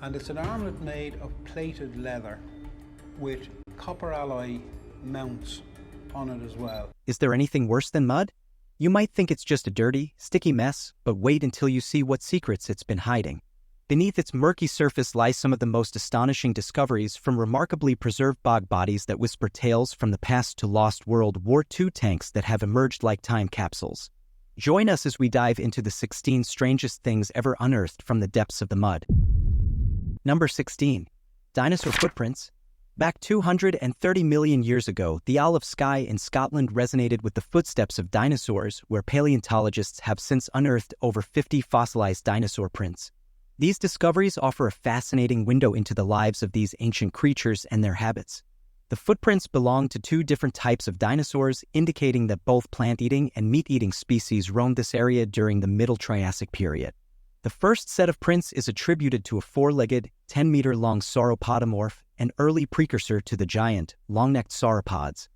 and it's an armlet made of plated leather with copper alloy mounts on it as well. Is there anything worse than mud? You might think it's just a dirty, sticky mess, but wait until you see what secrets it's been hiding. Beneath its murky surface lie some of the most astonishing discoveries, from remarkably preserved bog bodies that whisper tales from the past to lost World War II tanks that have emerged like time capsules. Join us as we dive into the 16 strangest things ever unearthed from the depths of the mud. Number 16. Dinosaur Footprints. Back 230 million years ago, the Isle of Skye in Scotland resonated with the footsteps of dinosaurs, where paleontologists have since unearthed over 50 fossilized dinosaur prints. These discoveries offer a fascinating window into the lives of these ancient creatures and their habits. The footprints belong to two different types of dinosaurs, indicating that both plant-eating and meat-eating species roamed this area during the Middle Triassic period. The first set of prints is attributed to a four-legged, 10-meter-long sauropodomorph, an early precursor to the giant, long-necked sauropods.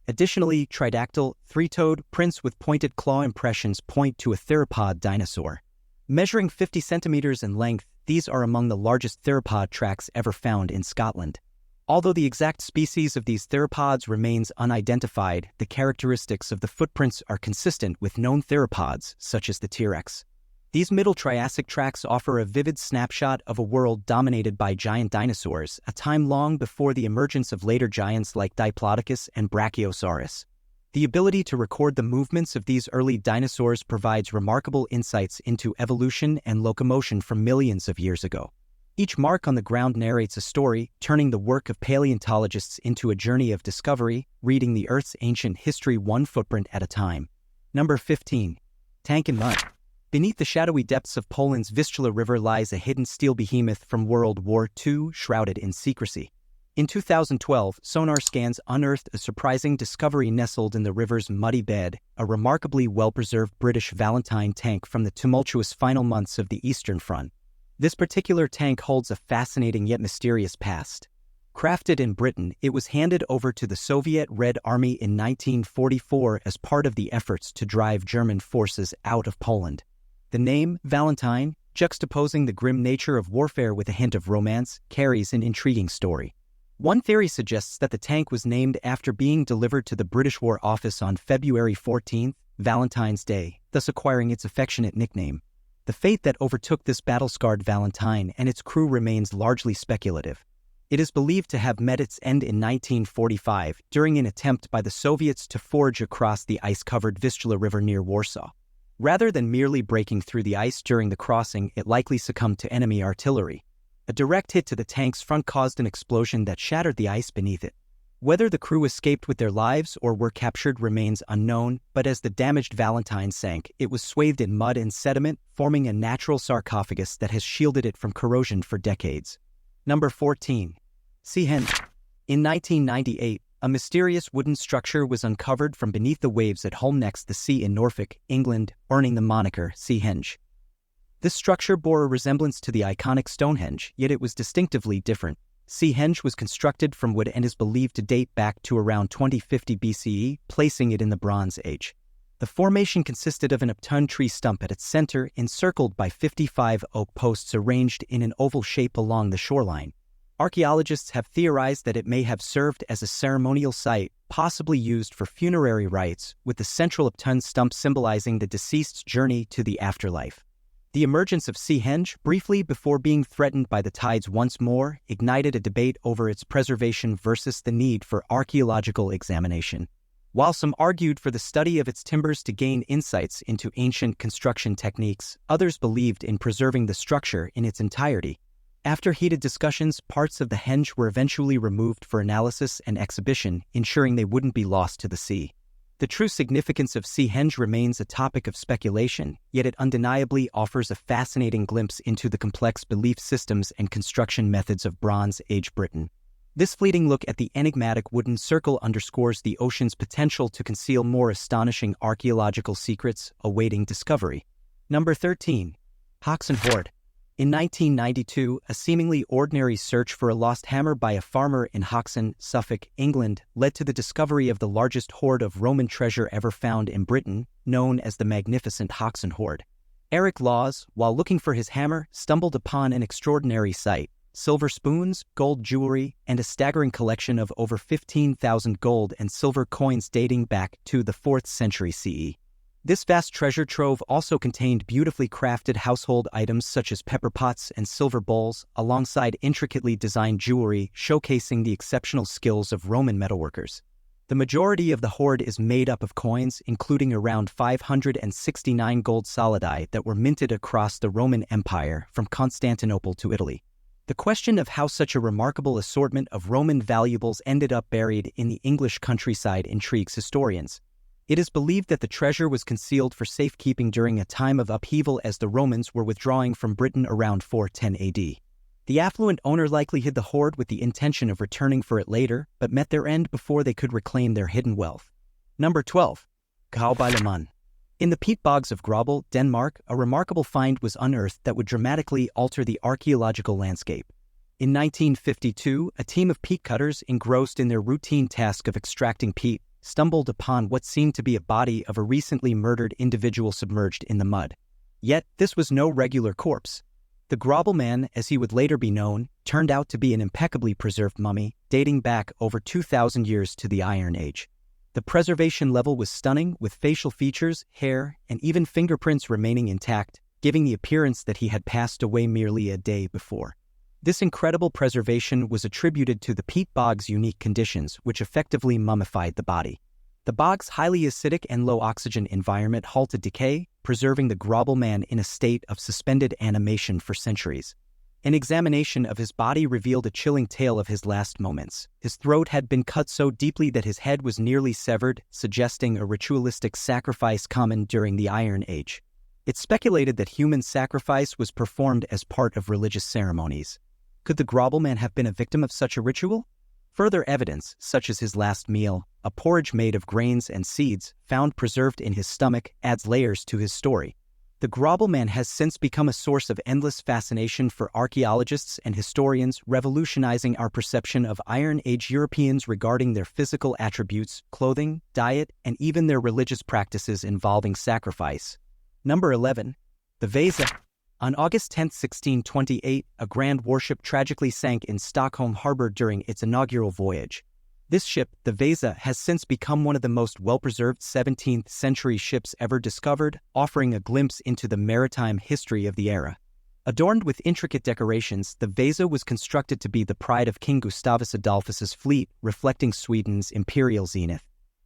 Additionally, tridactyl, three-toed prints with pointed claw impressions point to a theropod dinosaur. Measuring 50 centimeters in length, these are among the largest theropod tracks ever found in Scotland. Although the exact species of these theropods remains unidentified, the characteristics of the footprints are consistent with known theropods, such as the T-Rex. These Middle Triassic tracks offer a vivid snapshot of a world dominated by giant dinosaurs, a time long before the emergence of later giants like Diplodocus and Brachiosaurus. The ability to record the movements of these early dinosaurs provides remarkable insights into evolution and locomotion from millions of years ago. Each mark on the ground narrates a story, turning the work of paleontologists into a journey of discovery, reading the Earth's ancient history one footprint at a time. Number 15. Tank in Mud. Beneath the shadowy depths of Poland's Vistula River lies a hidden steel behemoth from World War II, shrouded in secrecy. In 2012, sonar scans unearthed a surprising discovery nestled in the river's muddy bed, a remarkably well-preserved British Valentine tank from the tumultuous final months of the Eastern Front. This particular tank holds a fascinating yet mysterious past. Crafted in Britain, it was handed over to the Soviet Red Army in 1944 as part of the efforts to drive German forces out of Poland. The name, Valentine, juxtaposing the grim nature of warfare with a hint of romance, carries an intriguing story. One theory suggests that the tank was named after being delivered to the British War Office on February 14, Valentine's Day, thus acquiring its affectionate nickname. The fate that overtook this battle-scarred Valentine and its crew remains largely speculative. It is believed to have met its end in 1945 during an attempt by the Soviets to forge across the ice-covered Vistula River near Warsaw. Rather than merely breaking through the ice during the crossing, it likely succumbed to enemy artillery. A direct hit to the tank's front caused an explosion that shattered the ice beneath it. Whether the crew escaped with their lives or were captured remains unknown, but as the damaged Valentine sank, it was swathed in mud and sediment, forming a natural sarcophagus that has shielded it from corrosion for decades. Number 14. Sea Henge. In 1998, a mysterious wooden structure was uncovered from beneath the waves at Holmnext the Sea in Norfolk, England, earning the moniker Sea Henge. This structure bore a resemblance to the iconic Stonehenge, yet it was distinctively different. Sea Henge was constructed from wood and is believed to date back to around 2050 BCE, placing it in the Bronze Age. The formation consisted of an upturned tree stump at its center, encircled by 55 oak posts arranged in an oval shape along the shoreline. Archaeologists have theorized that it may have served as a ceremonial site, possibly used for funerary rites, with the central upturned stump symbolizing the deceased's journey to the afterlife. The emergence of Sea Henge, briefly before being threatened by the tides once more, ignited a debate over its preservation versus the need for archaeological examination. While some argued for the study of its timbers to gain insights into ancient construction techniques, others believed in preserving the structure in its entirety. After heated discussions, parts of the henge were eventually removed for analysis and exhibition, ensuring they wouldn't be lost to the sea. The true significance of Sea Henge remains a topic of speculation, yet it undeniably offers a fascinating glimpse into the complex belief systems and construction methods of Bronze Age Britain. This fleeting look at the enigmatic wooden circle underscores the ocean's potential to conceal more astonishing archaeological secrets awaiting discovery. Number 13. Horde. In 1992, a seemingly ordinary search for a lost hammer by a farmer in Hoxton, Suffolk, England, led to the discovery of the largest hoard of Roman treasure ever found in Britain, known as the Magnificent Hoxton Hoard. Eric Laws, while looking for his hammer, stumbled upon an extraordinary sight. silver spoons, gold jewelry, and a staggering collection of over 15,000 gold and silver coins dating back to the 4th century CE. This vast treasure trove also contained beautifully crafted household items such as pepper pots and silver bowls, alongside intricately designed jewelry showcasing the exceptional skills of Roman metalworkers. The majority of the hoard is made up of coins, including around 569 gold solidi that were minted across the Roman Empire from Constantinople to Italy. The question of how such a remarkable assortment of Roman valuables ended up buried in the English countryside intrigues historians. It is believed that the treasure was concealed for safekeeping during a time of upheaval as the Romans were withdrawing from Britain around 410 AD. The affluent owner likely hid the hoard with the intention of returning for it later, but met their end before they could reclaim their hidden wealth. Number 12. Grobble Man. In the peat bogs of Grobble, Denmark, a remarkable find was unearthed that would dramatically alter the archaeological landscape. In 1952, a team of peat cutters engrossed in their routine task of extracting peat stumbled upon what seemed to be a body of a recently murdered individual submerged in the mud. Yet, this was no regular corpse. The Grobble Man, as he would later be known, turned out to be an impeccably preserved mummy, dating back over 2,000 years to the Iron Age. The preservation level was stunning, with facial features, hair, and even fingerprints remaining intact, giving the appearance that he had passed away merely a day before. This incredible preservation was attributed to the peat bog's unique conditions, which effectively mummified the body. The bog's highly acidic and low-oxygen environment halted decay, preserving the Grobble Man in a state of suspended animation for centuries. An examination of his body revealed a chilling tale of his last moments. His throat had been cut so deeply that his head was nearly severed, suggesting a ritualistic sacrifice common during the Iron Age. It's speculated that human sacrifice was performed as part of religious ceremonies. Could the Grobble Man have been a victim of such a ritual? Further evidence, such as his last meal, a porridge made of grains and seeds, found preserved in his stomach, adds layers to his story. The Grobble Man has since become a source of endless fascination for archaeologists and historians, revolutionizing our perception of Iron Age Europeans regarding their physical attributes, clothing, diet, and even their religious practices involving sacrifice. Number 11. The Vasa. On August 10, 1628, a grand warship tragically sank in Stockholm harbor during its inaugural voyage. This ship, the Vasa, has since become one of the most well-preserved 17th-century ships ever discovered, offering a glimpse into the maritime history of the era. Adorned with intricate decorations, the Vasa was constructed to be the pride of King Gustavus Adolphus's fleet, reflecting Sweden's imperial zenith.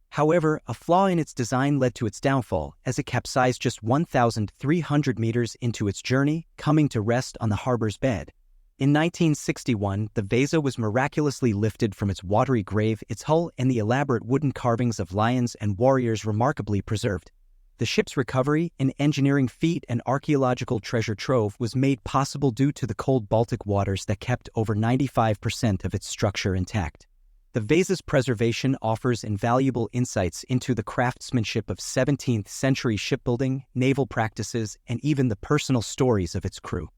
However, a flaw in its design led to its downfall, as it capsized just 1,300 meters into its journey, coming to rest on the harbor's bed. In 1961, the Vasa was miraculously lifted from its watery grave, its hull and the elaborate wooden carvings of lions and warriors remarkably preserved. The ship's recovery, an engineering feat and archaeological treasure trove, was made possible due to the cold Baltic waters that kept over 95% of its structure intact. The Vasa's preservation offers invaluable insights into the craftsmanship of 17th-century shipbuilding, naval practices, and even the personal stories of its crew.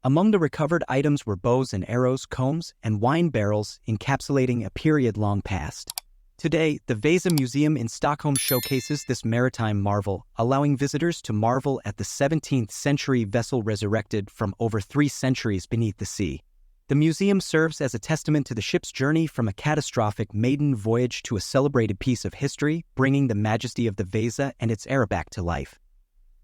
Among the recovered items were bows and arrows, combs, and wine barrels, encapsulating a period long past. Today, the Vasa Museum in Stockholm showcases this maritime marvel, allowing visitors to marvel at the 17th-century vessel resurrected from over 3 centuries beneath the sea. The museum serves as a testament to the ship's journey from a catastrophic maiden voyage to a celebrated piece of history, bringing the majesty of the Vasa and its era back to life.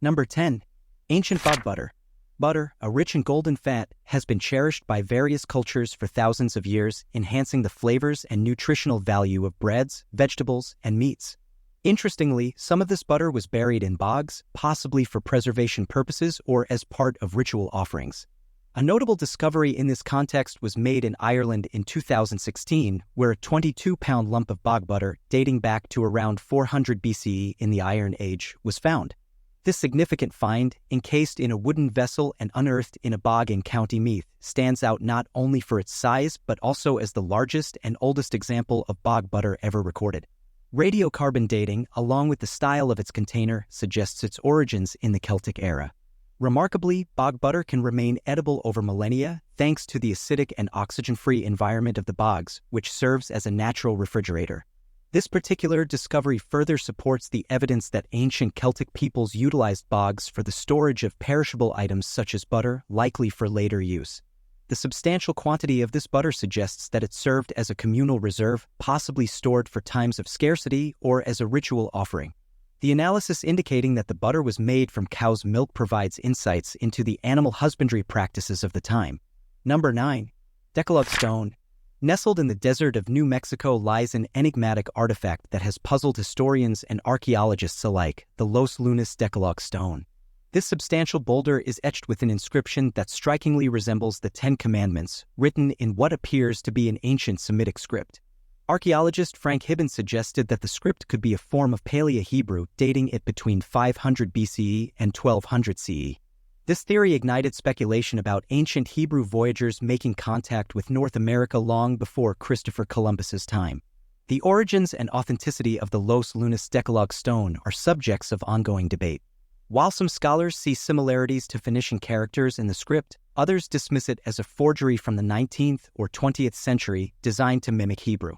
Number 10. Ancient Bog Butter. Butter, a rich and golden fat, has been cherished by various cultures for thousands of years, enhancing the flavors and nutritional value of breads, vegetables, and meats. Interestingly, some of this butter was buried in bogs, possibly for preservation purposes or as part of ritual offerings. A notable discovery in this context was made in Ireland in 2016, where a 22-pound lump of bog butter, dating back to around 400 BCE in the Iron Age, was found. This significant find, encased in a wooden vessel and unearthed in a bog in County Meath, stands out not only for its size but also as the largest and oldest example of bog butter ever recorded. Radiocarbon dating, along with the style of its container, suggests its origins in the Celtic era. Remarkably, bog butter can remain edible over millennia thanks to the acidic and oxygen-free environment of the bogs, which serves as a natural refrigerator. This particular discovery further supports the evidence that ancient Celtic peoples utilized bogs for the storage of perishable items such as butter, likely for later use. The substantial quantity of this butter suggests that it served as a communal reserve, possibly stored for times of scarcity or as a ritual offering. The analysis indicating that the butter was made from cow's milk provides insights into the animal husbandry practices of the time. Number 9. Decalog Stone. Nestled in the desert of New Mexico lies an enigmatic artifact that has puzzled historians and archaeologists alike, the Los Lunas Decalog Stone. This substantial boulder is etched with an inscription that strikingly resembles the Ten Commandments, written in what appears to be an ancient Semitic script. Archaeologist Frank Hibbins suggested that the script could be a form of Paleo-Hebrew dating it between 500 BCE and 1200 CE. This theory ignited speculation about ancient Hebrew voyagers making contact with North America long before Christopher Columbus's time. The origins and authenticity of the Los Lunas Decalog Stone are subjects of ongoing debate. While some scholars see similarities to Phoenician characters in the script, others dismiss it as a forgery from the 19th or 20th century designed to mimic Hebrew.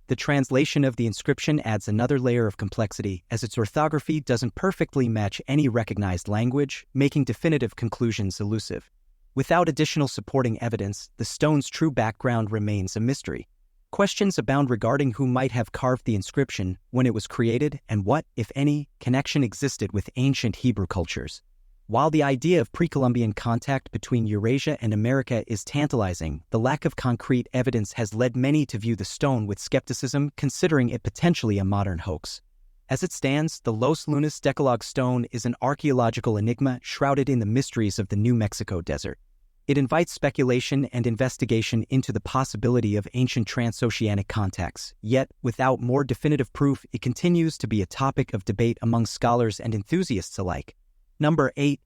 The translation of the inscription adds another layer of complexity, as its orthography doesn't perfectly match any recognized language, making definitive conclusions elusive. Without additional supporting evidence, the stone's true background remains a mystery. Questions abound regarding who might have carved the inscription, when it was created, and what, if any, connection existed with ancient Hebrew cultures. While the idea of pre-Columbian contact between Eurasia and America is tantalizing, the lack of concrete evidence has led many to view the stone with skepticism, considering it potentially a modern hoax. As it stands, the Los Lunas Decalog Stone is an archaeological enigma shrouded in the mysteries of the New Mexico desert. It invites speculation and investigation into the possibility of ancient transoceanic contacts, yet, without more definitive proof, it continues to be a topic of debate among scholars and enthusiasts alike. Number 8.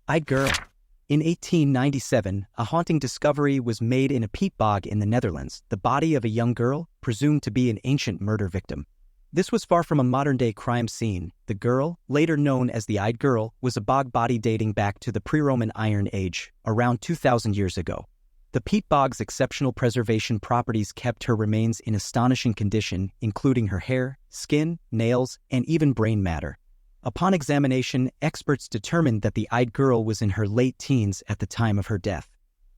Eyed Girl. In 1897, a haunting discovery was made in a peat bog in the Netherlands, the body of a young girl, presumed to be an ancient murder victim. This was far from a modern-day crime scene. The girl, later known as the Eyed Girl, was a bog body dating back to the pre-Roman Iron Age, around 2,000 years ago. The peat bog's exceptional preservation properties kept her remains in astonishing condition, including her hair, skin, nails, and even brain matter. Upon examination, experts determined that the Eyed Girl was in her late teens at the time of her death.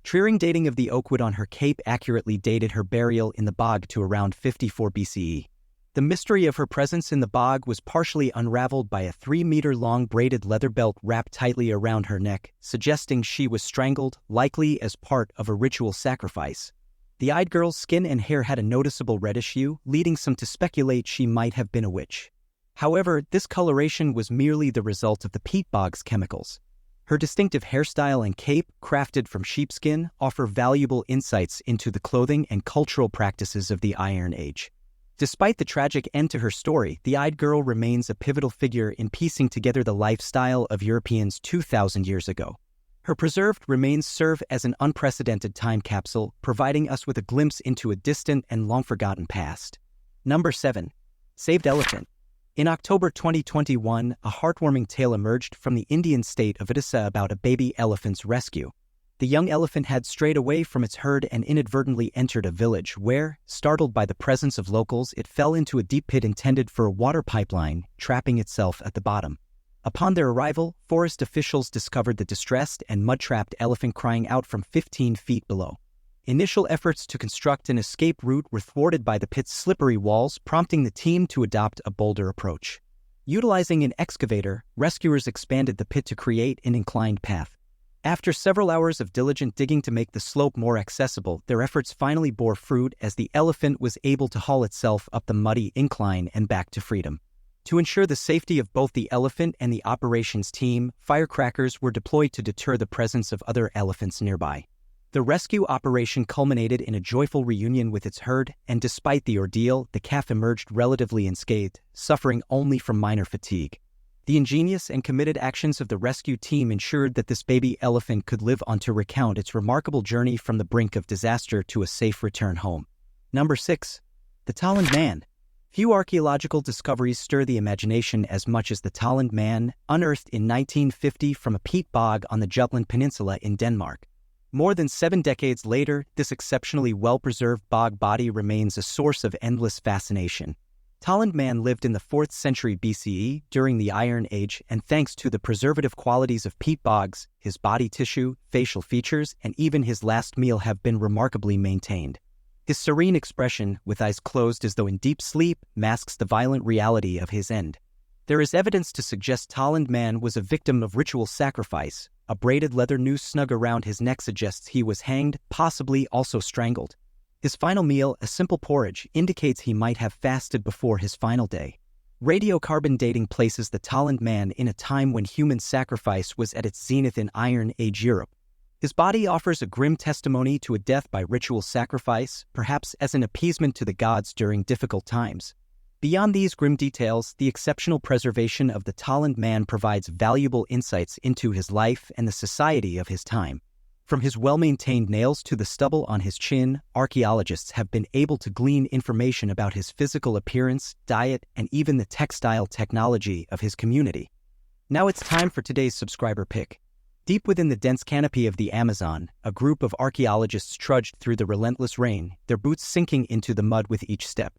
Tree dating of the oakwood on her cape accurately dated her burial in the bog to around 54 BCE. The mystery of her presence in the bog was partially unraveled by a 3-meter-long braided leather belt wrapped tightly around her neck, suggesting she was strangled, likely as part of a ritual sacrifice. The Eyed Girl's skin and hair had a noticeable reddish hue, leading some to speculate she might have been a witch. However, this coloration was merely the result of the peat bog's chemicals. Her distinctive hairstyle and cape, crafted from sheepskin, offer valuable insights into the clothing and cultural practices of the Iron Age. Despite the tragic end to her story, the Eyed Girl remains a pivotal figure in piecing together the lifestyle of Europeans 2,000 years ago. Her preserved remains serve as an unprecedented time capsule, providing us with a glimpse into a distant and long-forgotten past. Number 7. Saved Elephant. In October 2021, a heartwarming tale emerged from the Indian state of Odisha about a baby elephant's rescue. The young elephant had strayed away from its herd and inadvertently entered a village where, startled by the presence of locals, it fell into a deep pit intended for a water pipeline, trapping itself at the bottom. Upon their arrival, forest officials discovered the distressed and mud-trapped elephant crying out from 15 feet below. Initial efforts to construct an escape route were thwarted by the pit's slippery walls, prompting the team to adopt a bolder approach. Utilizing an excavator, rescuers expanded the pit to create an inclined path. After several hours of diligent digging to make the slope more accessible, their efforts finally bore fruit as the elephant was able to haul itself up the muddy incline and back to freedom. To ensure the safety of both the elephant and the operations team, firecrackers were deployed to deter the presence of other elephants nearby. The rescue operation culminated in a joyful reunion with its herd, and despite the ordeal, the calf emerged relatively unscathed, suffering only from minor fatigue. The ingenious and committed actions of the rescue team ensured that this baby elephant could live on to recount its remarkable journey from the brink of disaster to a safe return home. Number 6. The Talen Man. Few archaeological discoveries stir the imagination as much as the Talen Man, unearthed in 1950 from a peat bog on the Jutland Peninsula in Denmark. More than 7 decades later, this exceptionally well-preserved bog body remains a source of endless fascination. Talen Man lived in the 4th century BCE during the Iron Age, and thanks to the preservative qualities of peat bogs, his body tissue, facial features, and even his last meal have been remarkably maintained. His serene expression, with eyes closed as though in deep sleep, masks the violent reality of his end. There is evidence to suggest Talen Man was a victim of ritual sacrifice. A braided leather noose snug around his neck suggests he was hanged, possibly also strangled. His final meal, a simple porridge, indicates he might have fasted before his final day. Radiocarbon dating places the Talen Man in a time when human sacrifice was at its zenith in Iron Age Europe. His body offers a grim testimony to a death by ritual sacrifice, perhaps as an appeasement to the gods during difficult times. Beyond these grim details, the exceptional preservation of the Talen Man provides valuable insights into his life and the society of his time. From his well-maintained nails to the stubble on his chin, archaeologists have been able to glean information about his physical appearance, diet, and even the textile technology of his community. Now it's time for today's subscriber pick. Deep within the dense canopy of the Amazon, a group of archaeologists trudged through the relentless rain, their boots sinking into the mud with each step.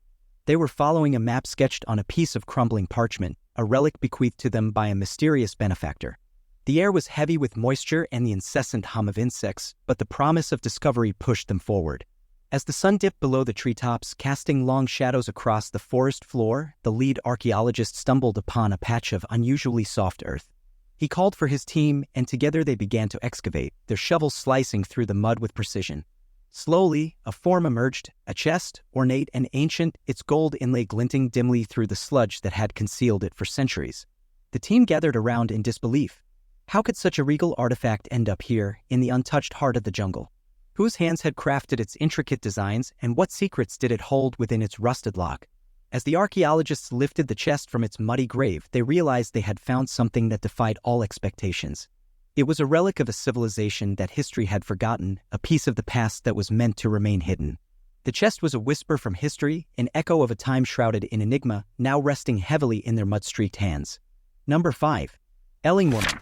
They were following a map sketched on a piece of crumbling parchment, a relic bequeathed to them by a mysterious benefactor. The air was heavy with moisture and the incessant hum of insects, but the promise of discovery pushed them forward. As the sun dipped below the treetops, casting long shadows across the forest floor, the lead archaeologist stumbled upon a patch of unusually soft earth. He called for his team, and together they began to excavate, their shovels slicing through the mud with precision. Slowly, a form emerged, a chest, ornate and ancient, its gold inlay glinting dimly through the sludge that had concealed it for centuries. The team gathered around in disbelief. How could such a regal artifact end up here, in the untouched heart of the jungle? Whose hands had crafted its intricate designs, and what secrets did it hold within its rusted lock? As the archaeologists lifted the chest from its muddy grave, they realized they had found something that defied all expectations. It was a relic of a civilization that history had forgotten, a piece of the past that was meant to remain hidden. The chest was a whisper from history, an echo of a time shrouded in enigma, now resting heavily in their mud-streaked hands. Number 5. Elling Woman.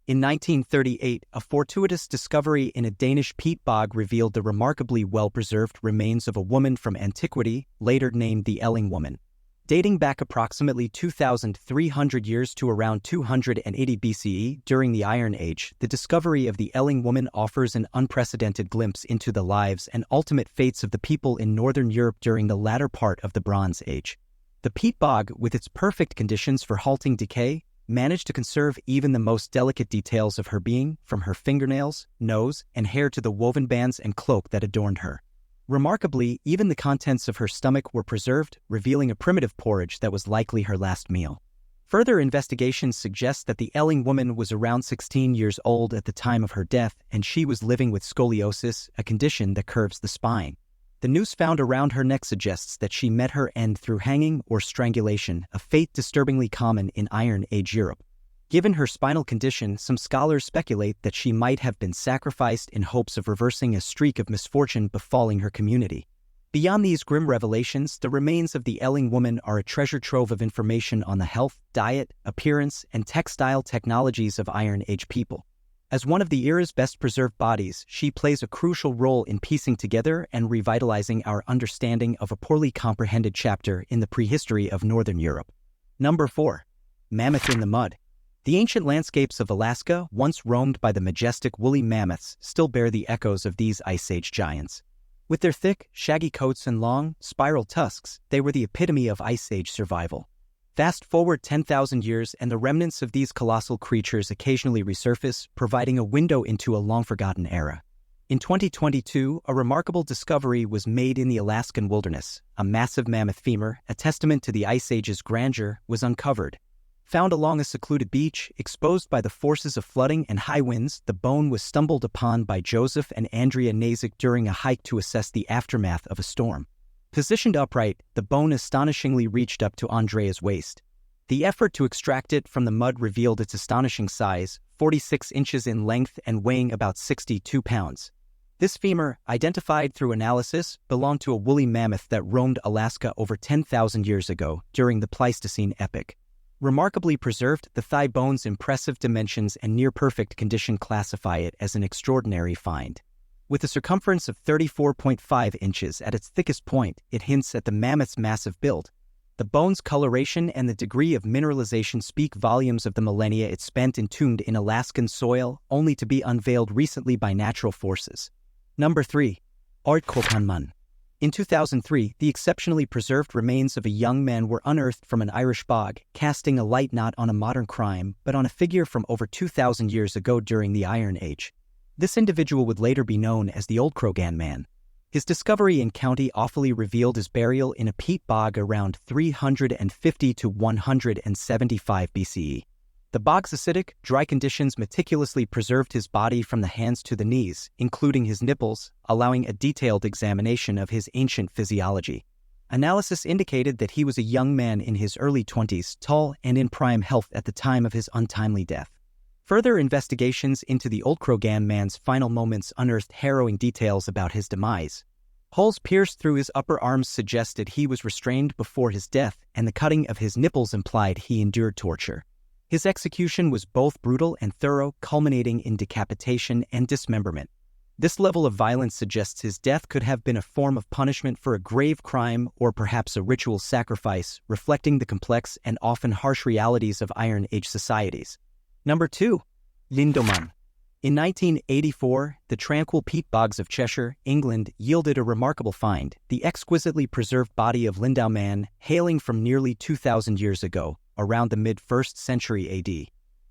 In 1938, a fortuitous discovery in a Danish peat bog revealed the remarkably well-preserved remains of a woman from antiquity, later named the Elling Woman. Dating back approximately 2,300 years to around 280 BCE, during the Iron Age, the discovery of the Elling Woman offers an unprecedented glimpse into the lives and ultimate fates of the people in Northern Europe during the latter part of the Bronze Age. The peat bog, with its perfect conditions for halting decay, managed to conserve even the most delicate details of her being, from her fingernails, nose, and hair to the woven bands and cloak that adorned her. Remarkably, even the contents of her stomach were preserved, revealing a primitive porridge that was likely her last meal. Further investigations suggest that the Elling Woman was around 16 years old at the time of her death, and she was living with scoliosis, a condition that curves the spine. The noose found around her neck suggests that she met her end through hanging or strangulation, a fate disturbingly common in Iron Age Europe. Given her spinal condition, some scholars speculate that she might have been sacrificed in hopes of reversing a streak of misfortune befalling her community. Beyond these grim revelations, the remains of the Elling Woman are a treasure trove of information on the health, diet, appearance, and textile technologies of Iron Age people. As one of the era's best-preserved bodies, she plays a crucial role in piecing together and revitalizing our understanding of a poorly comprehended chapter in the prehistory of Northern Europe. Number 4. Mammoth in the Mud. The ancient landscapes of Alaska, once roamed by the majestic woolly mammoths, still bear the echoes of these Ice Age giants. With their thick, shaggy coats and long, spiral tusks, they were the epitome of Ice Age survival. Fast forward 10,000 years and the remnants of these colossal creatures occasionally resurface, providing a window into a long-forgotten era. In 2022, a remarkable discovery was made in the Alaskan wilderness. A massive mammoth femur, a testament to the Ice Age's grandeur, was uncovered. Found along a secluded beach, exposed by the forces of flooding and high winds, the bone was stumbled upon by Joseph and Andrea Nazik during a hike to assess the aftermath of a storm. Positioned upright, the bone astonishingly reached up to Andrea's waist. The effort to extract it from the mud revealed its astonishing size, 46 inches in length and weighing about 62 pounds. This femur, identified through analysis, belonged to a woolly mammoth that roamed Alaska over 10,000 years ago, during the Pleistocene epoch. Remarkably preserved, the thigh bone's impressive dimensions and near-perfect condition classify it as an extraordinary find. With a circumference of 34.5 inches at its thickest point, it hints at the mammoth's massive build. The bone's coloration and the degree of mineralization speak volumes of the millennia it spent entombed in Alaskan soil, only to be unveiled recently by natural forces. Number 3. Old Krogan Man. In 2003, the exceptionally preserved remains of a young man were unearthed from an Irish bog, casting a light not on a modern crime, but on a figure from over 2,000 years ago during the Iron Age. This individual would later be known as the Old Krogan Man. His discovery in County Offaly revealed his burial in a peat bog around 350 to 175 BCE. The bog's acidic, dry conditions meticulously preserved his body from the hands to the knees, including his nipples, allowing a detailed examination of his ancient physiology. Analysis indicated that he was a young man in his early 20s, tall and in prime health at the time of his untimely death. Further investigations into the Old Krogan Man's final moments unearthed harrowing details about his demise. Holes pierced through his upper arms suggested he was restrained before his death, and the cutting of his nipples implied he endured torture. His execution was both brutal and thorough, culminating in decapitation and dismemberment. This level of violence suggests his death could have been a form of punishment for a grave crime or perhaps a ritual sacrifice, reflecting the complex and often harsh realities of Iron Age societies. Number 2. Lindow Man. In 1984, the tranquil peat bogs of Cheshire, England, yielded a remarkable find, the exquisitely preserved body of Lindow Man, hailing from nearly 2,000 years ago, around the mid-1st century AD.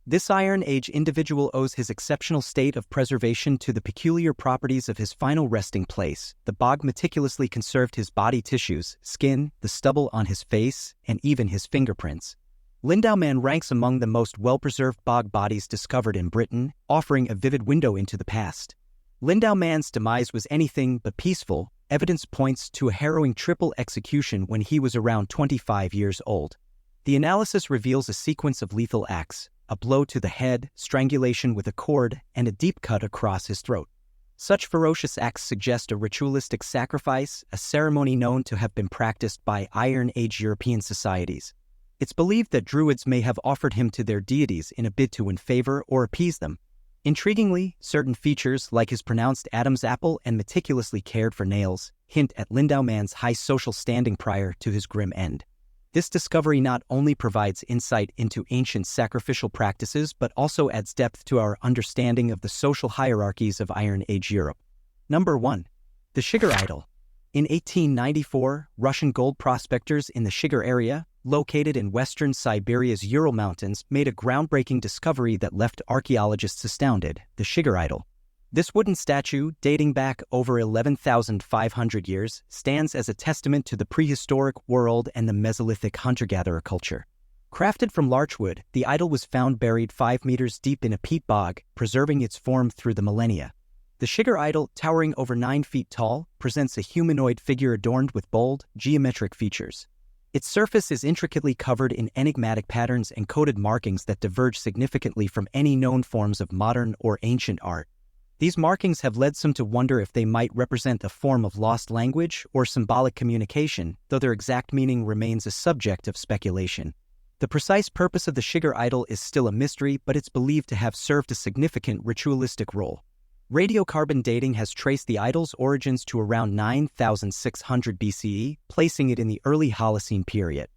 This Iron Age individual owes his exceptional state of preservation to the peculiar properties of his final resting place. The bog meticulously conserved his body tissues, skin, the stubble on his face, and even his fingerprints. Lindow Man ranks among the most well-preserved bog bodies discovered in Britain, offering a vivid window into the past. Lindow Man's demise was anything but peaceful. Evidence points to a harrowing triple execution when he was around 25 years old. The analysis reveals a sequence of lethal acts: a blow to the head, strangulation with a cord, and a deep cut across his throat. Such ferocious acts suggest a ritualistic sacrifice, a ceremony known to have been practiced by Iron Age European societies. It's believed that Druids may have offered him to their deities in a bid to win favor or appease them. Intriguingly, certain features like his pronounced Adam's apple and meticulously cared for nails hint at Lindow Man's high social standing prior to his grim end. This discovery not only provides insight into ancient sacrificial practices but also adds depth to our understanding of the social hierarchies of Iron Age Europe. Number 1. The Shigar Idol. In 1894, Russian gold prospectors in the Shigar area, located in western Siberia's Ural Mountains, made a groundbreaking discovery that left archaeologists astounded: the Shigar Idol. This wooden statue, dating back over 11,500 years, stands as a testament to the prehistoric world and the Mesolithic hunter-gatherer culture. Crafted from larchwood, the idol was found buried 5 meters deep in a peat bog, preserving its form through the millennia. The Shigar idol, towering over 9 feet tall, presents a humanoid figure adorned with bold, geometric features. Its surface is intricately covered in enigmatic patterns and coded markings that diverge significantly from any known forms of modern or ancient art. These markings have led some to wonder if they might represent a form of lost language or symbolic communication, though their exact meaning remains a subject of speculation. The precise purpose of the Shigar idol is still a mystery, but it's believed to have served a significant ritualistic role. Radiocarbon dating has traced the idol's origins to around 9,600 BCE, placing it in the early Holocene period.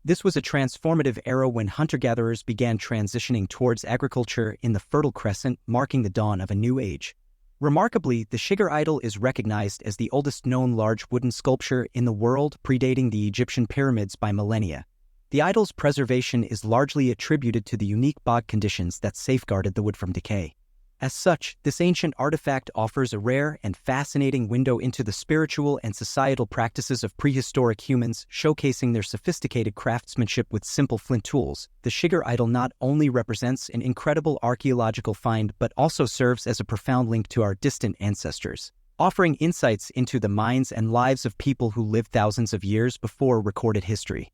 This was a transformative era when hunter-gatherers began transitioning towards agriculture in the Fertile Crescent, marking the dawn of a new age. Remarkably, the Shigar idol is recognized as the oldest known large wooden sculpture in the world, predating the Egyptian pyramids by millennia. The idol's preservation is largely attributed to the unique bog conditions that safeguarded the wood from decay. As such, this ancient artifact offers a rare and fascinating window into the spiritual and societal practices of prehistoric humans, showcasing their sophisticated craftsmanship with simple flint tools. The Shigar idol not only represents an incredible archaeological find but also serves as a profound link to our distant ancestors, offering insights into the minds and lives of people who lived thousands of years before recorded history.